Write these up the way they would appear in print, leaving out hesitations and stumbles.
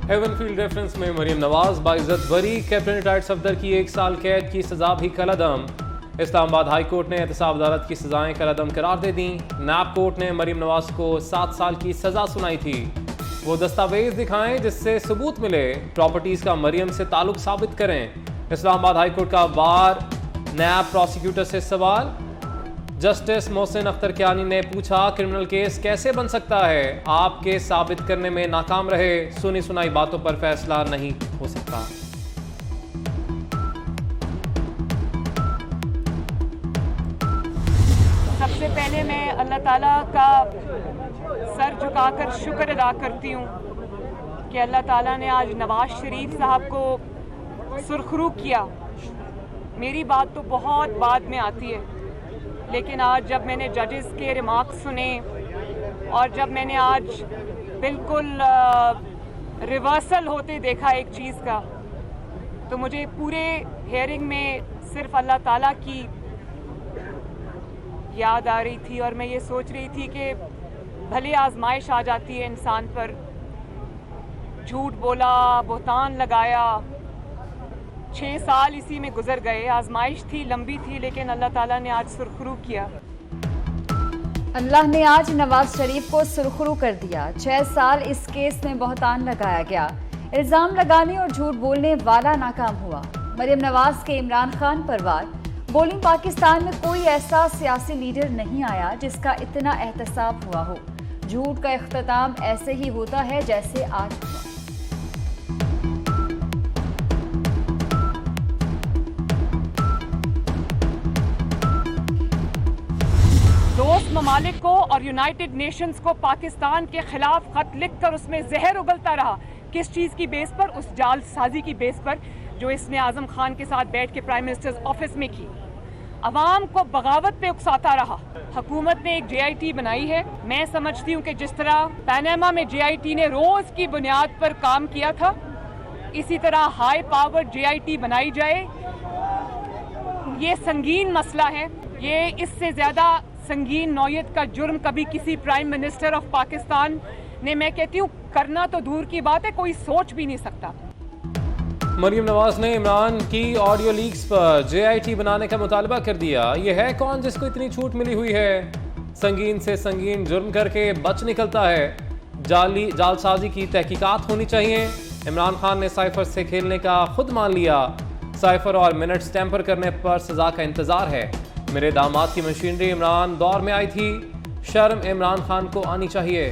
Avenfield reference में मरीम नवाज बाइज्जत बरी। Captain retired Safdar की 1 साल कैद की सजा भी कलअदम। इस्लामाबाद हाई कोर्ट ने एहतसाब अदालत की सजाएं कलअदम करार दे दी। नैब कोर्ट ने मरीम नवाज को 7 साल की सजा सुनाई थी। वो दस्तावेज दिखाएं जिससे सबूत मिले, प्रॉपर्टीज का मरियम से ताल्लुक साबित करें। इस्लामाबाद हाई कोर्ट का बार नैब प्रोसिक्यूटर से सवाल। जस्टिस मोहसिन अख्तर कियानी ने पूछा, क्रिमिनल केस कैसे बन सकता है? आप केस साबित करने में नाकाम रहे, सुनी सुनाई बातों पर फैसला नहीं हो सकता। सबसे पहले मैं अल्लाह ताला का सर झुकाकर शुक्र अदा करती हूँ कि अल्लाह ताला ने आज नवाज शरीफ साहब को सुरखरू किया। मेरी बात तो बहुत बाद में आती है, लेकिन आज जब मैंने जजेस के रिमार्क्स सुने और जब मैंने आज बिल्कुल रिवर्सल होते देखा एक चीज़ का, तो मुझे पूरे हेयरिंग में सिर्फ अल्लाह ताला की याद आ रही थी। और मैं ये सोच रही थी कि भले आजमाइश आ जाती है इंसान पर, झूठ बोला, बुहतान लगाया, 6 साल इसी में गुजर गए। आजमाइश थी, लंबी थी, लेकिन अल्लाह ताला ने आज सुरखरू किया। अल्लाह ने आज नवाज शरीफ को सुरखरू कर दिया। 6 साल इस केस में बुहतान लगाया गया। इल्ज़ाम लगाने और झूठ बोलने वाला नाकाम हुआ। मरीम नवाज के इमरान खान पर वार। बोलिंग पाकिस्तान में कोई ऐसा सियासी लीडर नहीं आया जिसका इतना एहतसाब हुआ हो। झूठ का इख्तिताम ऐसे ही होता है जैसे आज हुआ। दोस्त ममालिक को और यूनाइटेड नेशंस को पाकिस्तान के खिलाफ खत लिखकर उसमें जहर उगलता रहा। किस चीज़ की बेस पर? उस जालसाजी की बेस पर जो इसने आजम खान के साथ बैठ के प्राइम मिनिस्टर्स ऑफिस में की। अवाम को बगावत पे उकसाता रहा। हुकूमत ने एक JIT बनाई है। मैं समझती हूँ कि जिस तरह पनामा में JIT ने रोज की बुनियाद पर काम किया था, इसी तरह हाई पावर JIT बनाई जाए। ये संगीन मसला है। ये इससे ज्यादा संगीन नौयत का जुर्म कभी किसी प्राइम मिनिस्टर ऑफ पाकिस्तान ने, मैं कहती हूँ, करना तो दूर की बात है, कोई सोच भी नहीं सकता। मरीम नवाज ने इमरान की ऑडियो लीक्स पर JIT बनाने का मुतालबा कर दिया। यह है कौन जिसको इतनी छूट मिली हुई है? संगीन से संगीन जुर्म करके बच निकलता है। जालसाजी की तहकीकात होनी चाहिए। इमरान खान ने साइफर से खेलने का खुद मान लिया। साइफर और मिनट्स टैंपर करने पर सजा का इंतजार है। मेरे दामाद की मशीनरी इमरान दौर में आई थी, शर्म इमरान खान को आनी चाहिए।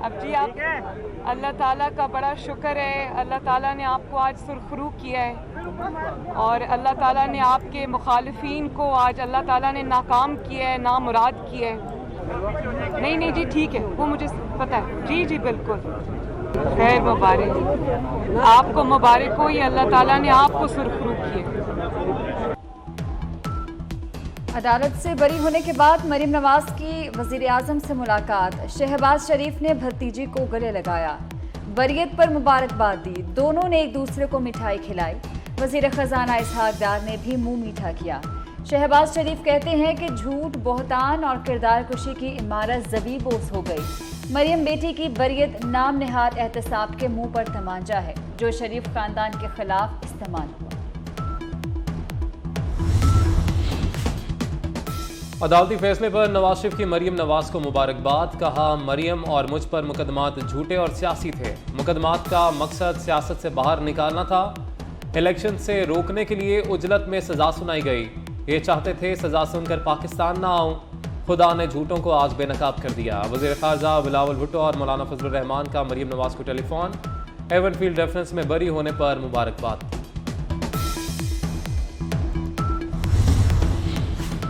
अब जी आप, अल्लाह ताला का बड़ा शुक्र है, अल्लाह ताला ने आपको आज सुरखरू किया है और अल्लाह ताला ने आपके मुखालिफिन को आज अल्लाह ताला ने नाकाम किया है, नामुराद किया है। नहीं जी ठीक है, वो मुझे पता है। जी बिल्कुल, खैर मुबारक, आपको मुबारक हो, ये अल्लाह ताला ने आपको सुरखरू किया। अदालत से बरी होने के बाद मरीम नवाज की वज़ीर आज़म से मुलाकात। शहबाज शरीफ ने भतीजी को गले लगाया, बरियत पर मुबारकबाद दी। दोनों ने एक दूसरे को मिठाई खिलाई। वज़ीर ख़जाना इसहाक डार ने भी मुंह मीठा किया। शहबाज शरीफ कहते हैं कि झूठ, बुहतान और किरदार कुशी की इमारत ज़बीबोस हो गई। मरियम बेटी की बरियत नाम निहाद एहतसाब के मुंह पर तमांचा है जो शरीफ खानदान के खिलाफ इस्तेमाल हुआ। अदालती फैसले पर नवाज शरीफ की मरीम नवाज को मुबारकबाद। कहा, मरीम और मुझ पर मुकदमात झूठे और सियासी थे। मुकदमात का मकसद सियासत से बाहर निकालना था। इलेक्शन से रोकने के लिए उजलत में सजा सुनाई गई। ये चाहते थे सजा सुनकर पाकिस्तान ना आऊं। खुदा ने झूठों को आज बेनकाब कर दिया। वज़ीर ख़ारजा बिलावल भुट्टो और मौलाना फजलुर रहमान का मरीम नवाज को टेलीफोन। एवनफील्ड रेफरेंस में बरी होने पर मुबारकबाद।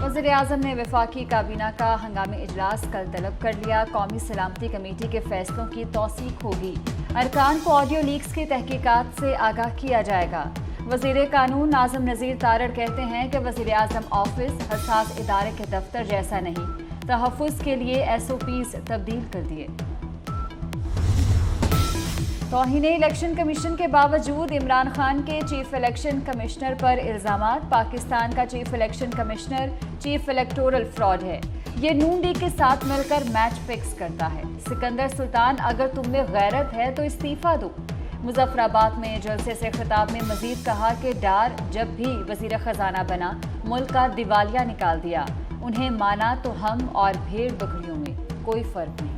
वज़ीर आज़म ने वफाकी काबीना का हंगामी इजलास कल तलब कर लिया। कौमी सलामती कमेटी के फैसलों की तौसीक होगी। अरकान को ऑडियो लीक्स की तहकीकात से आगाह किया जाएगा। वज़ीर कानून नाज़िम नज़ीर तारड़ कहते हैं कि वज़ीर आज़म ऑफिस हसास इदारे के दफ्तर जैसा नहीं, तहफ़्फ़ुज़ के लिए SOPs तब्दील कर दिए। तौहीन इलेक्शन कमीशन के बावजूद इमरान खान के चीफ इलेक्शन कमिश्नर पर इल्ज़ामात। पाकिस्तान का chief election commissioner chief electoral fraud है। ये नून लीग के साथ मिलकर मैच फिक्स करता है। सिकंदर सुल्तान, अगर तुम में गैरत है तो इस्तीफा दो। मुजफ्फराबाद में जलसे से खिताब में मजीद कहा कि डार जब भी वजीर खजाना बना मुल्क का दिवालिया निकाल दिया। उन्हें माना तो हम और भेड़ बकरियों में कोई फर्क नहीं।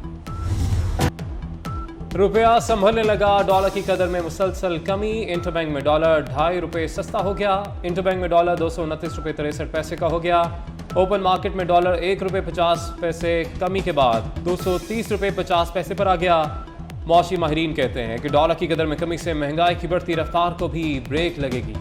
रुपया संभलने लगा, डॉलर की कदर में मुसलसल कमी। इंटरबैंक में डॉलर 2.5 रुपये सस्ता हो गया। इंटरबैंक में डॉलर 229 रुपये 63 पैसे का हो गया। ओपन मार्केट में डॉलर 1 रुपये 50 पैसे कमी के बाद 230 रुपये 50 पैसे पर आ गया। मौसी माहिरीन कहते हैं कि डॉलर की कदर में कमी से महंगाई की बढ़ती रफ्तार को भी ब्रेक लगेगी।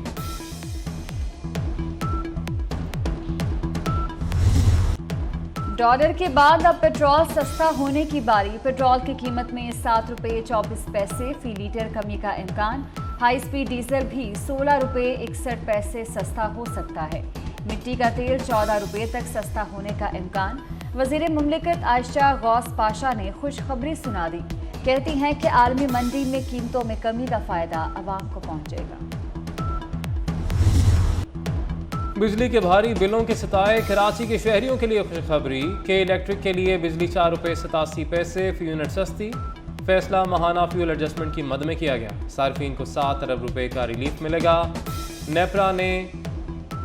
डॉलर के बाद अब पेट्रोल सस्ता होने की बारी। पेट्रोल की कीमत में 7 रुपये 24 पैसे फी लीटर कमी का इम्कान। हाई स्पीड डीजल भी 16 रुपये 61 पैसे सस्ता हो सकता है। मिट्टी का तेल 14 रुपये तक सस्ता होने का इम्कान। वजीर मुमलिकत आयशा गौस पाशा ने खुशखबरी सुना दी। कहती हैं कि आलमी मंडी में कीमतों में कमी का फायदा आवाम को पहुंचेगा। बिजली के भारी बिलों के सताए कराची के शहरियों के लिए खुशखबरी के इलेक्ट्रिक के लिए बिजली 4 रुपये 87 पैसे फी यूनिट सस्ती। फैसला माहाना फ्यूल एडजस्टमेंट की मद में किया गया। सार्फिन को 7 अरब रुपए का रिलीफ मिलेगा। नेपरा ने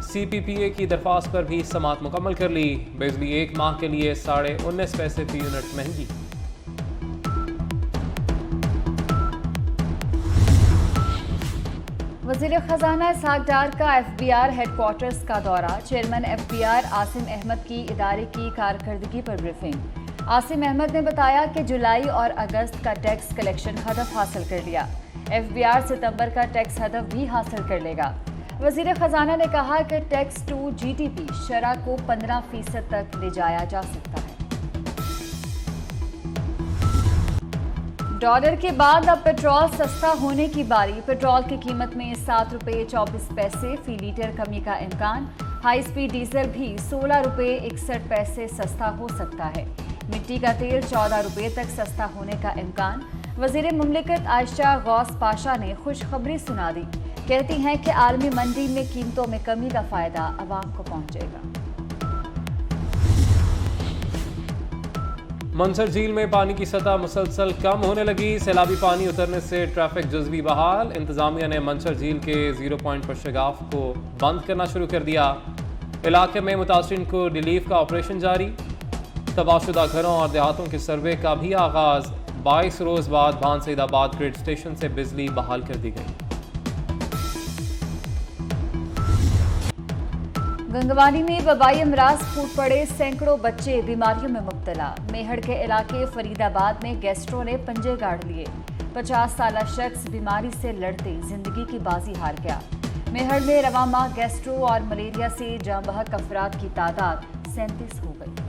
CPPA की दरख्वास्त पर भी समाअत मुकम्मल कर ली। बिजली 1 माह के लिए 19.5 पैसे फी यूनिट महंगी। वज़ीर ख़ज़ाना इसहाक डार का FBR हेडक्वार्टर्स का दौरा। चेयरमैन FBR आसिम अहमद की इदारे की कारकर्दगी पर ब्रीफिंग। आसिम अहमद ने बताया कि जुलाई और अगस्त का टैक्स कलेक्शन हदफ हासिल कर लिया। FBR सितंबर का टैक्स हदफ भी हासिल कर लेगा। वज़ीर ख़ज़ाना ने कहा कि टैक्स टू GDP शरह को 15% तक ले जाया जा सकता है। डॉलर के बाद अब पेट्रोल सस्ता होने की बारी। पेट्रोल की कीमत में 7 रुपये 24 पैसे फी लीटर कमी का इम्कान। हाई स्पीड डीजल भी 16 रुपये 61 पैसे सस्ता हो सकता है। मिट्टी का तेल 14 रुपये तक सस्ता होने का इम्कान। वजीर मुमलिकत आयशा गौस पाशा ने खुशखबरी सुना दी। कहती हैं कि आलमी मंडी में कीमतों में कमी का फायदा आवाम को पहुंचेगा। मंसर झील में पानी की सतह मुसलसल कम होने लगी। सैलाबी पानी उतरने से ट्रैफिक जुज़वी बहाल। इंतजामिया ने मंसर झील के 0 पॉइंट पर शगाफ को बंद करना शुरू कर दिया। इलाके में मुतासरीन को रिलीफ का ऑपरेशन जारी। तबाहशुदा घरों और देहातों के सर्वे का भी आगाज। 22 रोज बाद भान सईदाबाद ग्रिड स्टेशन से बिजली बहाल कर दी गई। गंगवानी में वबाई अमराज फूट पड़े, सैकड़ों बच्चे बीमारियों में मुब्तला। मेहड़ के इलाके फरीदाबाद में गैस्ट्रो ने पंजे गाड़ लिए। 50 साला शख्स बीमारी से लड़ते जिंदगी की बाजी हार गया। मेहड़ में रवा माह गैस्ट्रो और मलेरिया से जाँ बहक अफराद की तादाद 37 हो गई।